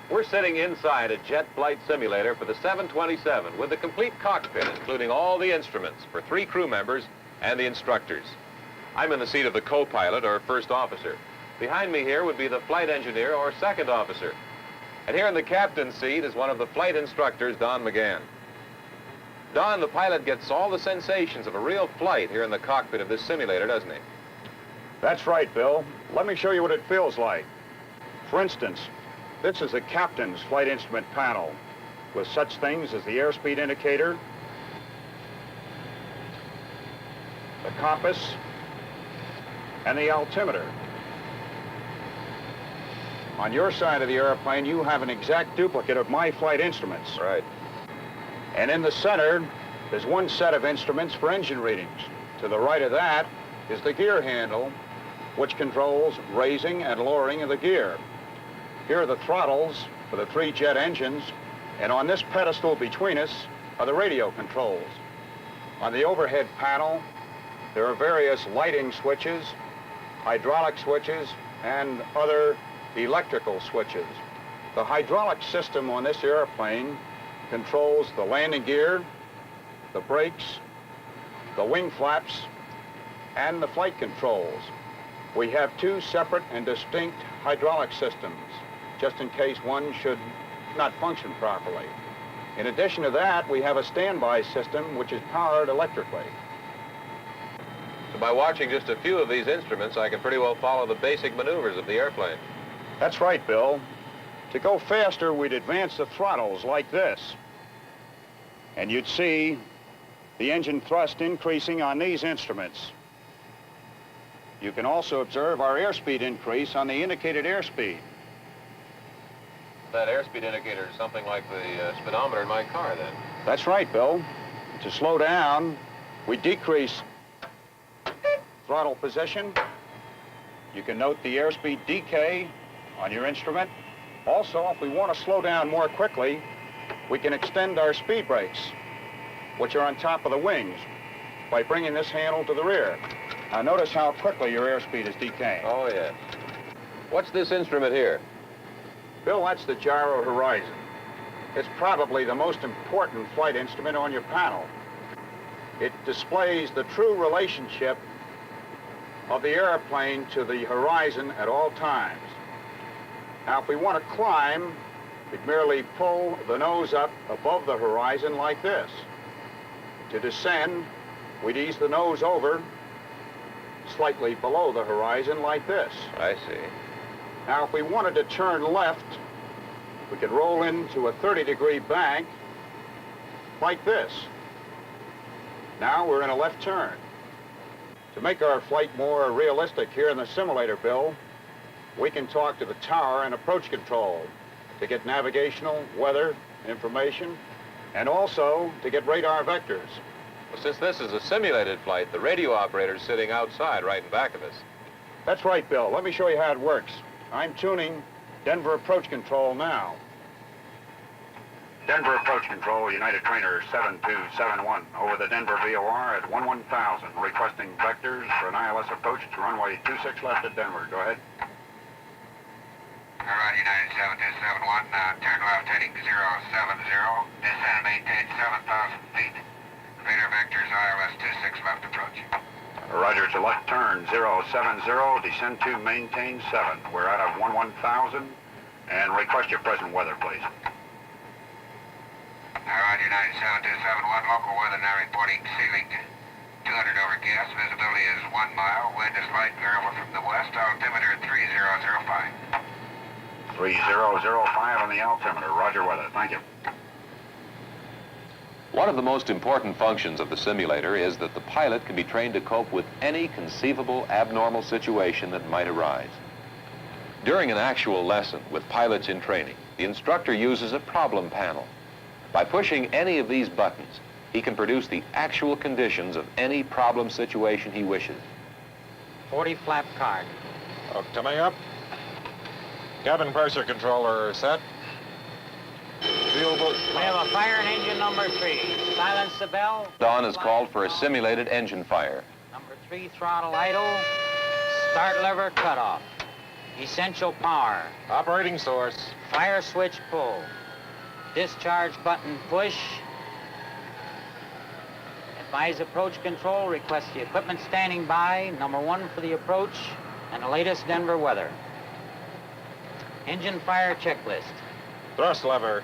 We're sitting inside a jet flight simulator for the 727 with a complete cockpit, including all the instruments for 3 crew members and the instructors. I'm in the seat of the co-pilot or first officer. Behind me here would be the flight engineer or second officer. And here in the captain's seat is one of the flight instructors, Don McGann. Don, the pilot gets all the sensations of a real flight here in the cockpit of this simulator, doesn't he? That's right, Bill. Let me show you what it feels like. For instance, this is the captain's flight instrument panel with such things as the airspeed indicator, the compass, and the altimeter. On your side of the airplane, you have an exact duplicate of my flight instruments. Right. And in the center, there's one set of instruments for engine readings. To the right of that is the gear handle, which controls raising and lowering of the gear. Here are the throttles for the 3 jet engines, and on this pedestal between us are the radio controls. On the overhead panel, there are various lighting switches, hydraulic switches, and other electrical switches. The hydraulic system on this airplane controls the landing gear, the brakes, the wing flaps, and the flight controls. We have 2 separate and distinct hydraulic systems, just in case one should not function properly. In addition to that, we have a standby system which is powered electrically. So by watching just a few of these instruments, I can pretty well follow the basic maneuvers of the airplane. That's right, Bill. To go faster, we'd advance the throttles like this. And you'd see the engine thrust increasing on these instruments. You can also observe our airspeed increase on the indicated airspeed. That airspeed indicator is something like the speedometer in my car, then. That's right, Bill. To slow down, we decrease throttle position. You can note the airspeed decay on your instrument. Also, if we want to slow down more quickly, we can extend our speed brakes, which are on top of the wings, by bringing this handle to the rear. Now notice how quickly your airspeed is decaying. Oh, yes. What's this instrument here? Bill, that's the gyro horizon. It's probably the most important flight instrument on your panel. It displays the true relationship of the airplane to the horizon at all times. Now, if we want to climb, we'd merely pull the nose up above the horizon like this. To descend, we'd ease the nose over slightly below the horizon like this. I see. Now, if we wanted to turn left, we could roll into a 30-degree bank like this. Now we're in a left turn. To make our flight more realistic here in the simulator, Bill, we can talk to the tower and approach control to get navigational, weather information, and also to get radar vectors. Well, since this is a simulated flight, the radio operator's sitting outside right in back of us. That's right, Bill. Let me show you how it works. I'm tuning Denver approach control now. Denver approach control, United Trainer 7271, over the Denver VOR at 11,000, requesting vectors for an ILS approach to runway 26 left at Denver. Go ahead. All right, United 7271, turn left heading 070, descend and maintain 7,000 feet. Radar vectors ILS 26 left approach. Roger, to left turn 070, descend to maintain 7. We're out of 11,000, and request your present weather, please. All right, United 7271, local weather now reporting ceiling 200 overcast, visibility is 1 mile, wind is light variable from the west, altimeter 3005. 3005 on the altimeter. Roger, weather. Thank you. One of the most important functions of the simulator is that the pilot can be trained to cope with any conceivable abnormal situation that might arise. During an actual lesson with pilots in training, the instructor uses a problem panel. By pushing any of these buttons, he can produce the actual conditions of any problem situation he wishes. 40 flap card. Coming up. Cabin pressure controller set. Fuel book. We have a fire in engine number 3. Silence the bell. Dawn is called for a simulated engine fire. Number 3, throttle idle. Start lever cut off. Essential power. Operating source. Fire switch pull. Discharge button push. Advise approach control. Request the equipment standing by. Number 1 for the approach and the latest Denver weather. Engine fire checklist. Thrust lever.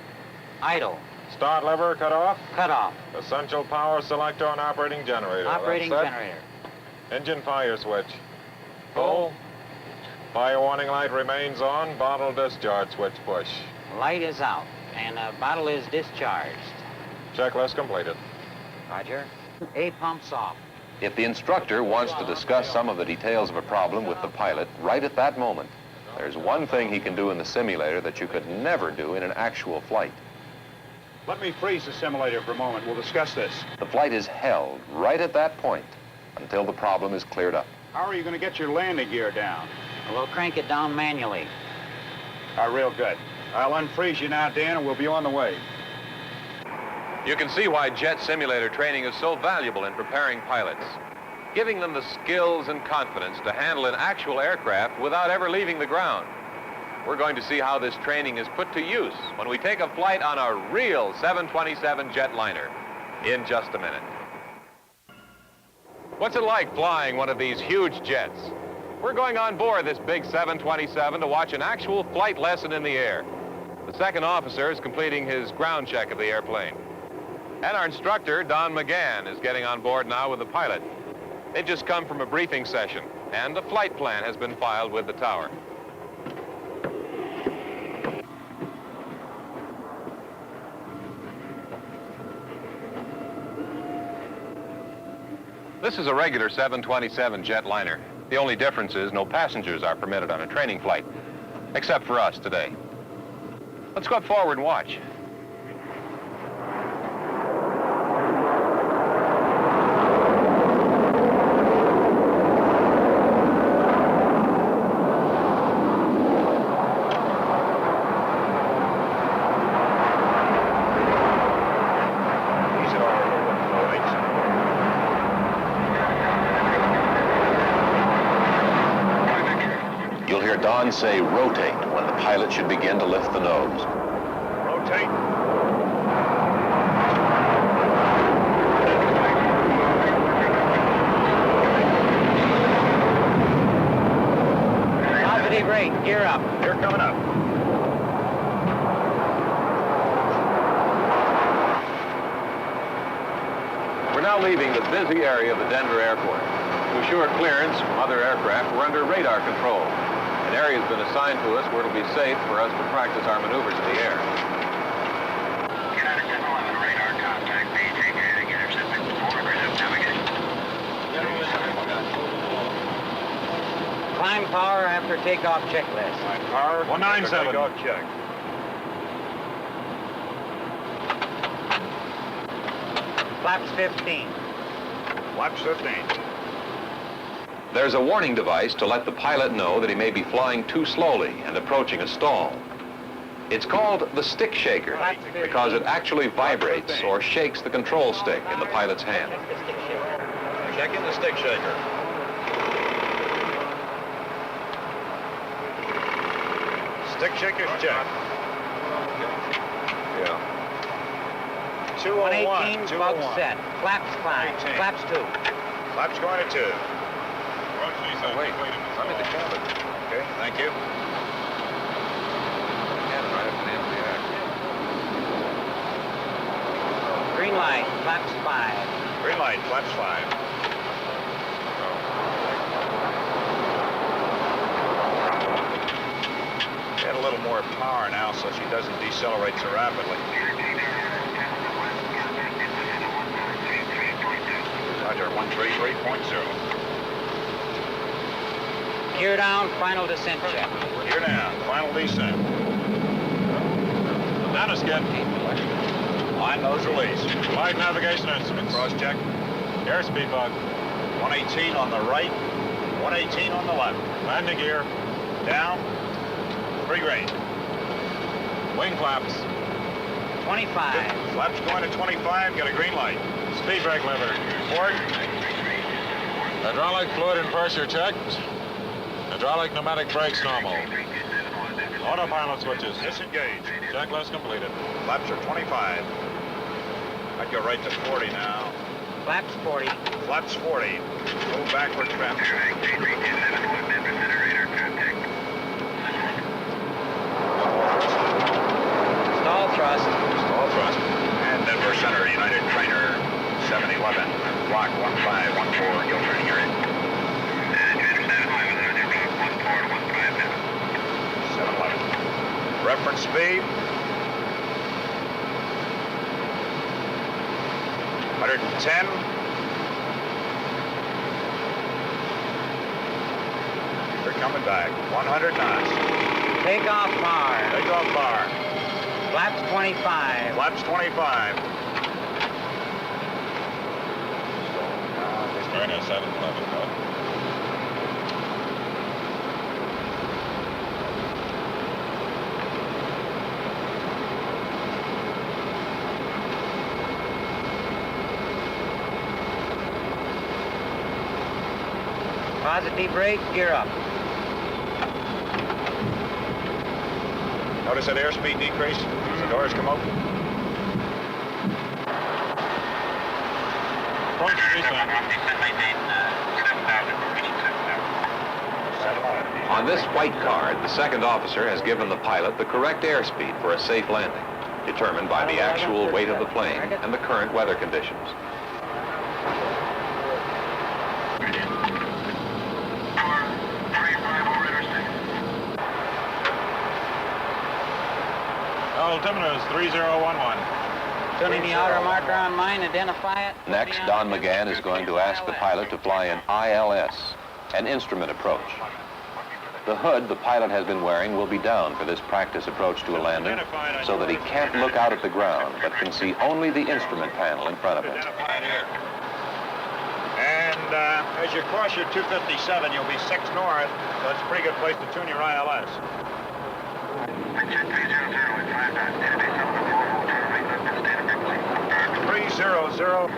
Idle. Start lever cut off. Cut off. Essential power selector on operating generator. Operating That's set. generator. Engine fire switch. Full. Fire warning light remains on. Bottle discharge switch push. Light is out and the bottle is discharged. Checklist completed. Roger. A pumps off. If the instructor wants to discuss some of the details of a problem with the pilot right at that moment, there's one thing he can do in the simulator that you could never do in an actual flight. Let me freeze the simulator for a moment. We'll discuss this. The flight is held right at that point until the problem is cleared up. How are you going to get your landing gear down? We'll crank it down manually. Real good. I'll unfreeze you now, Dan, and we'll be on the way. You can see why jet simulator training is so valuable in preparing pilots, giving them the skills and confidence to handle an actual aircraft without ever leaving the ground. We're going to see how this training is put to use when we take a flight on a real 727 jetliner in just a minute. What's it like flying one of these huge jets? We're going on board this big 727 to watch an actual flight lesson in the air. The second officer is completing his ground check of the airplane. And our instructor, Don McGann, is getting on board now with the pilot. They've just come from a briefing session, and the flight plan has been filed with the tower. This is a regular 727 jetliner. The only difference is no passengers are permitted on a training flight, except for us today. Let's go up forward and watch. You'll hear Don say rotate when the pilot should begin to lift the nose. Rotate. Positive rate. Gear up. You're coming up. We're now leaving the busy area of the Denver airport. To assure clearance from other aircraft, we're under radar control. An area has been assigned to us where it'll be safe for us to practice our maneuvers in the air. United 1011, radar contact, maintain heading, intercept 400 navigation. Climb power after takeoff checklist. Power. 197. Go check. Flaps 15. Flaps 15. There's a warning device to let the pilot know that he may be flying too slowly and approaching a stall. It's called the stick shaker because it actually vibrates or shakes the control stick in the pilot's hand. Checking the stick shaker. Stick shaker's check. Yeah. 201. 118, bug set. Flaps 5. 18. Flaps 2. Flaps going to 2. Oh, wait. I'm in the cabin. Okay, thank you. Cabin right up to the end of the air. Green light. Flaps 5. Green light, flaps 5. Add a little more power now so she doesn't decelerate so rapidly. Roger, 133.0. Gear down. Final descent check. Gear down, final descent. Down a skid. Line nose release. Flight navigation instruments. Cross check. Airspeed bug. 118 on the right, 118 on the left. Landing gear. Down, free range. Wing flaps. 25. Flaps going to 25, got a green light. Speed brake lever. Port, Hydraulic fluid and pressure checked. Hydraulic pneumatic brakes normal. Autopilot switches disengaged. Checklist completed. Flaps are 25. I'd go right to 40 now. Flaps 40. Flaps 40. Go backward, Trent. Stall thrust. Stall thrust. And Denver Center, United Trainer 711. Block 1514. You'll turn your in. 711. Reference speed. 110. They're coming back. 100 knots. Takeoff bar. Takeoff bar. Flaps 25. Flaps 25. Trainer 711, go. Positive brake, gear up. Notice that airspeed decrease as the doors come open. Approach descent. On this white card, the second officer has given the pilot the correct airspeed for a safe landing, determined by the actual weight of the plane and the current weather conditions. Altimeter is 3011. Tuning the outer marker on mine, identify it. Next, Don McGann is going to ask the pilot to fly an ILS, an instrument approach. The hood the pilot has been wearing will be down for this practice approach to a landing, so that he can't look out at the ground, but can see only the instrument panel in front of him. And as you cross your 257, you'll be 6 north, so it's a pretty good place to tune your ILS. 300.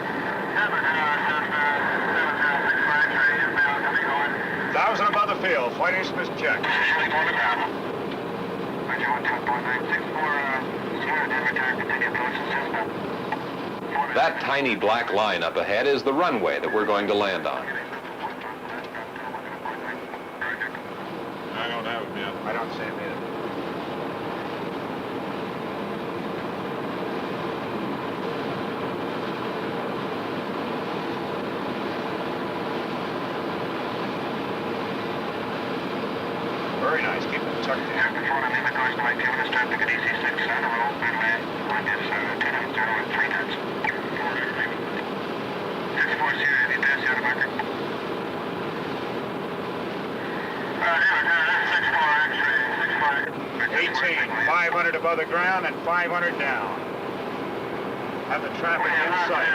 1,000 above the field. Flight instruments check. That tiny black line up ahead is the runway that we're going to land on. I don't have it yet. I don't see him either. Very nice. Keep them tucked in. $18, 500 above the ground and 500 down. Have the traffic in sight.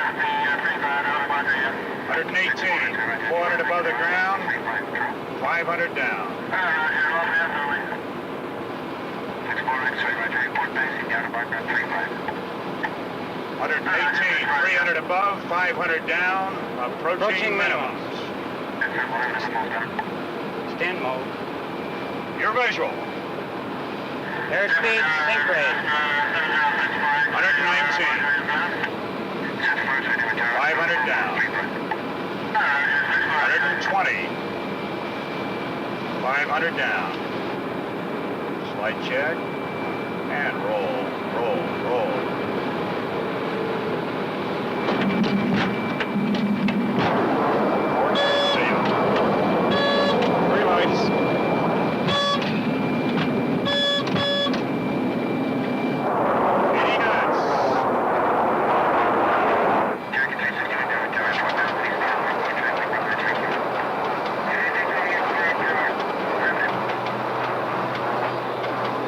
118, 400 above the ground, 500 down. 118, 300 above, 500 down, approaching minimums. Stand mode. Your visual. Airspeed, sync rate. 119. 500 down. 120. 500 down. Slight check. And roll, roll, roll. Three lights.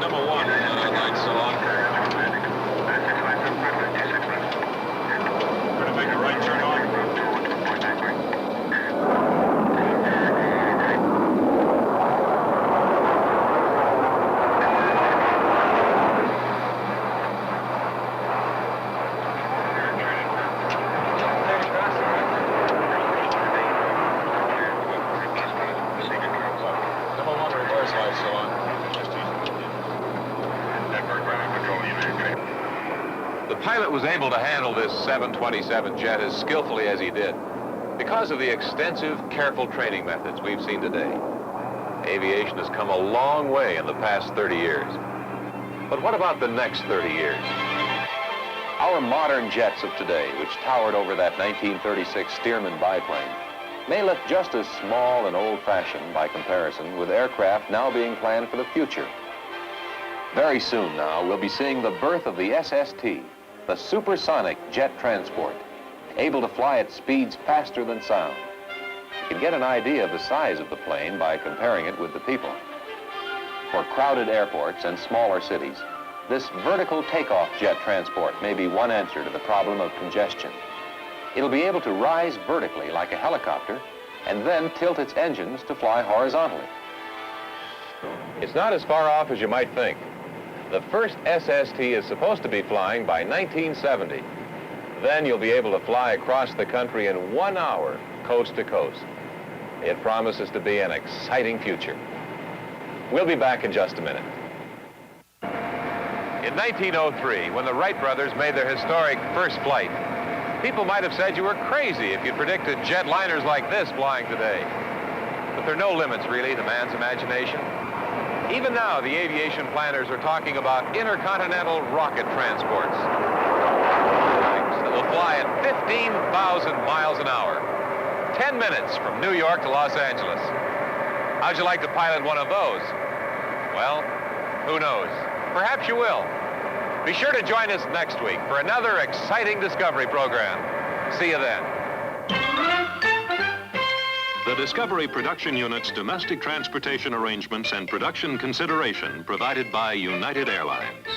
Number 1, lights on. The pilot was able to handle this 727 jet as skillfully as he did because of the extensive, careful training methods we've seen today. Aviation has come a long way in the past 30 years. But what about the next 30 years? Our modern jets of today, which towered over that 1936 Stearman biplane, may look just as small and old-fashioned by comparison with aircraft now being planned for the future. Very soon now, we'll be seeing the birth of the SST, the supersonic jet transport, able to fly at speeds faster than sound. You can get an idea of the size of the plane by comparing it with the people. For crowded airports and smaller cities, this vertical takeoff jet transport may be one answer to the problem of congestion. It'll be able to rise vertically like a helicopter and then tilt its engines to fly horizontally. It's not as far off as you might think. The first SST is supposed to be flying by 1970. Then you'll be able to fly across the country in 1 hour, coast to coast. It promises to be an exciting future. We'll be back in just a minute. In 1903, when the Wright brothers made their historic first flight, people might have said you were crazy if you predicted jetliners like this flying today. But there are no limits, really, to man's imagination. Even now, the aviation planners are talking about intercontinental rocket transports that will fly at 15,000 miles an hour, 10 minutes from New York to Los Angeles. How'd you like to pilot one of those? Well, who knows? Perhaps you will. Be sure to join us next week for another exciting Discovery program. See you then. The Discovery Production Unit's domestic transportation arrangements and production consideration provided by United Airlines.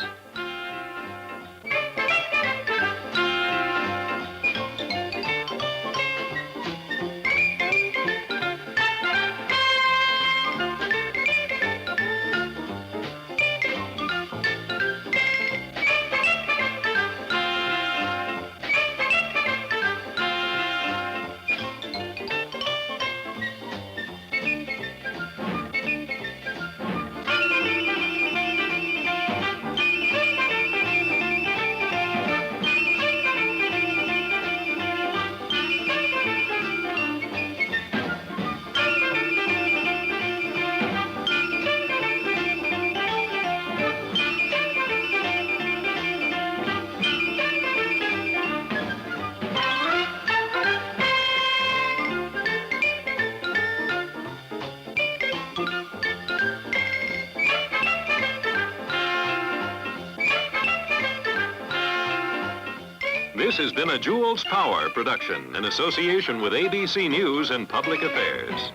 This has been a JULES Power Production in association with ABC News and Public Affairs.